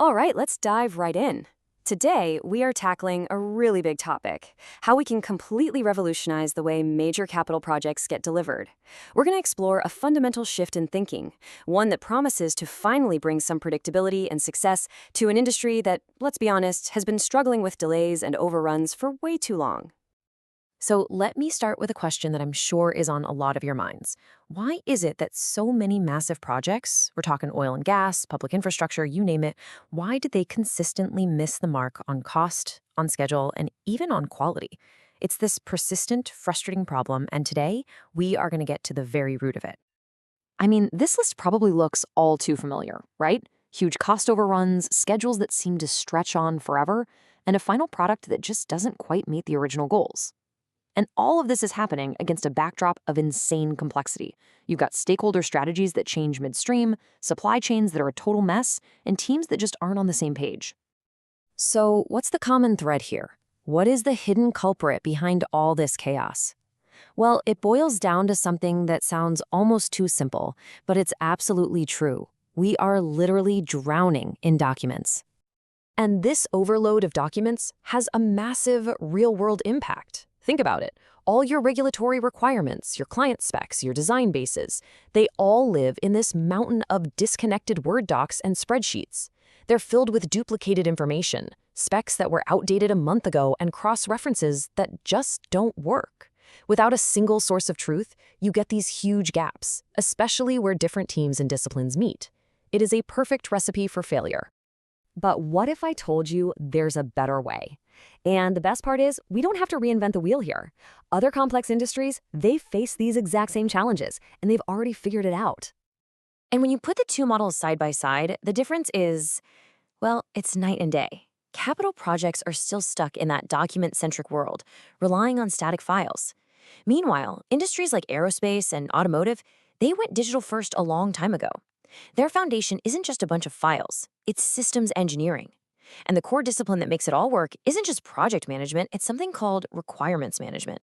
All right, let's dive right in. Today, we are tackling a really big topic: how we can completely revolutionize the way major capital projects get delivered. We're going to explore a fundamental shift in thinking, one that promises to finally bring some predictability and success to an industry that, let's be honest, has been struggling with delays and overruns for way too long. So let me start with a question that I'm sure is on a lot of your minds. Why is it that so many massive projects, we're talking oil and gas, public infrastructure, you name it, why do they consistently miss the mark on cost, on schedule, and even on quality? It's this persistent, frustrating problem, and today we are going to get to the very root of it. I mean, this list probably looks all too familiar, right? Huge cost overruns, schedules that seem to stretch on forever, and a final product that just doesn't quite meet the original goals. And all of this is happening against a backdrop of insane complexity. You've got stakeholder strategies that change midstream, supply chains that are a total mess, and teams that just aren't on the same page. So, what's the common thread here? What is the hidden culprit behind all this chaos? Well, it boils down to something that sounds almost too simple, but it's absolutely true. We are literally drowning in documents. And this overload of documents has a massive real-world impact. Think about it. All your regulatory requirements, your client specs, your design bases, they all live in this mountain of disconnected Word docs and spreadsheets. They're filled with duplicated information, specs that were outdated a month ago, and cross-references that just don't work. Without a single source of truth, you get these huge gaps, especially where different teams and disciplines meet. It is a perfect recipe for failure. But what if I told you there's a better way? And the best part is, we don't have to reinvent the wheel here. Other complex industries, they face these exact same challenges, and they've already figured it out. And when you put the two models side by side, the difference is, well, it's night and day. Capital projects are still stuck in that document-centric world, relying on static files. Meanwhile, industries like aerospace and automotive, they went digital first a long time ago. Their foundation isn't just a bunch of files, it's systems engineering. And the core discipline that makes it all work isn't just project management, it's something called requirements management.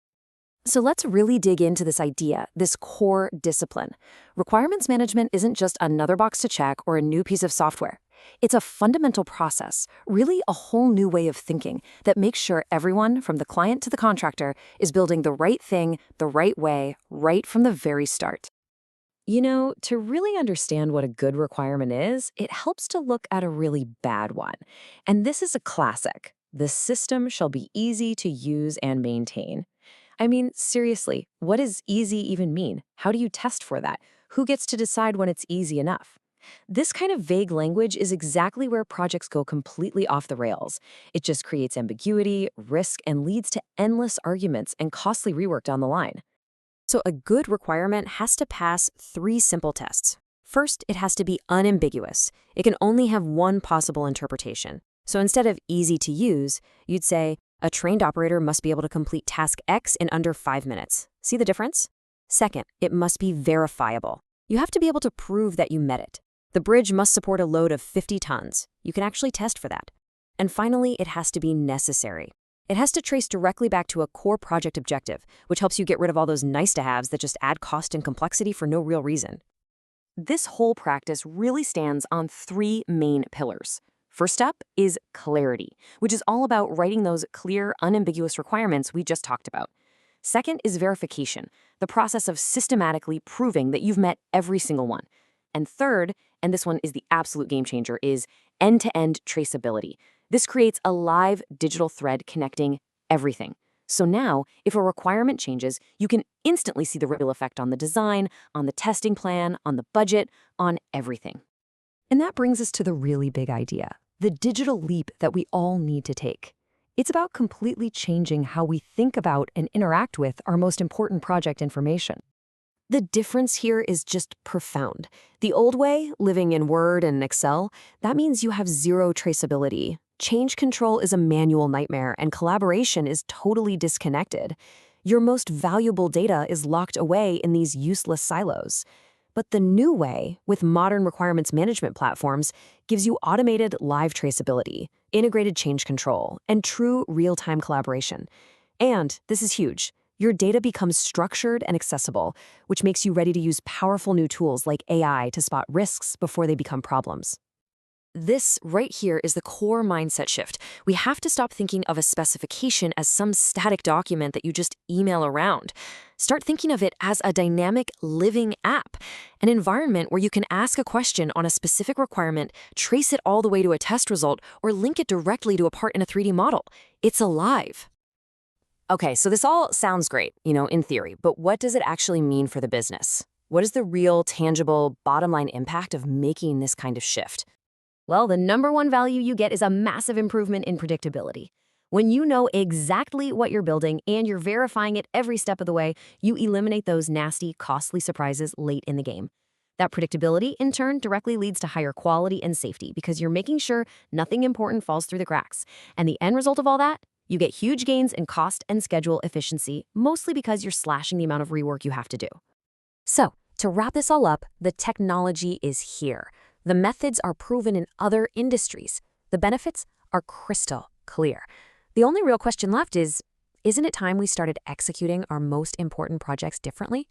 So let's really dig into this idea, this core discipline. Requirements management isn't just another box to check or a new piece of software. It's a fundamental process, really a whole new way of thinking that makes sure everyone, from the client to the contractor, is building the right thing, the right way, right from the very start. You know, to really understand what a good requirement is, it helps to look at a really bad one. And this is a classic. The system shall be easy to use and maintain. I mean, seriously, what does easy even mean? How do you test for that? Who gets to decide when it's easy enough? This kind of vague language is exactly where projects go completely off the rails. It just creates ambiguity, risk, and leads to endless arguments and costly rework down the line. So a good requirement has to pass three simple tests. First, it has to be unambiguous. It can only have one possible interpretation. So instead of easy to use, you'd say, a trained operator must be able to complete task X in under 5 minutes. See the difference? Second, it must be verifiable. You have to be able to prove that you met it. The bridge must support a load of 50 tons. You can actually test for that. And finally, it has to be necessary. It has to trace directly back to a core project objective, which helps you get rid of all those nice-to-haves that just add cost and complexity for no real reason. This whole practice really stands on three main pillars. First up is clarity, which is all about writing those clear, unambiguous requirements we just talked about. Second is verification, the process of systematically proving that you've met every single one. And third, and this one is the absolute game changer, is end-to-end traceability. This creates a live digital thread connecting everything. So now, if a requirement changes, you can instantly see the ripple effect on the design, on the testing plan, on the budget, on everything. And that brings us to the really big idea, the digital leap that we all need to take. It's about completely changing how we think about and interact with our most important project information. The difference here is just profound. The old way, living in Word and Excel, that means you have zero traceability. Change control is a manual nightmare, and collaboration is totally disconnected. Your most valuable data is locked away in these useless silos. But the new way, with modern requirements management platforms, gives you automated live traceability, integrated change control, and true real-time collaboration. And this is huge. Your data becomes structured and accessible, which makes you ready to use powerful new tools like AI to spot risks before they become problems. This right here is the core mindset shift. We have to stop thinking of a specification as some static document that you just email around. Start thinking of it as a dynamic, living app, an environment where you can ask a question on a specific requirement, trace it all the way to a test result, or link it directly to a part in a 3D model. It's alive. Okay, so this all sounds great, in theory, but what does it actually mean for the business? What is the real, tangible, bottom line impact of making this kind of shift? Well, the number one value you get is a massive improvement in predictability. When you know exactly what you're building and you're verifying it every step of the way, you eliminate those nasty, costly surprises late in the game. That predictability, in turn, directly leads to higher quality and safety because you're making sure nothing important falls through the cracks. And the end result of all that? You get huge gains in cost and schedule efficiency, mostly because you're slashing the amount of rework you have to do. So, to wrap this all up, the technology is here. The methods are proven in other industries. The benefits are crystal clear. The only real question left is, isn't it time we started executing our most important projects differently?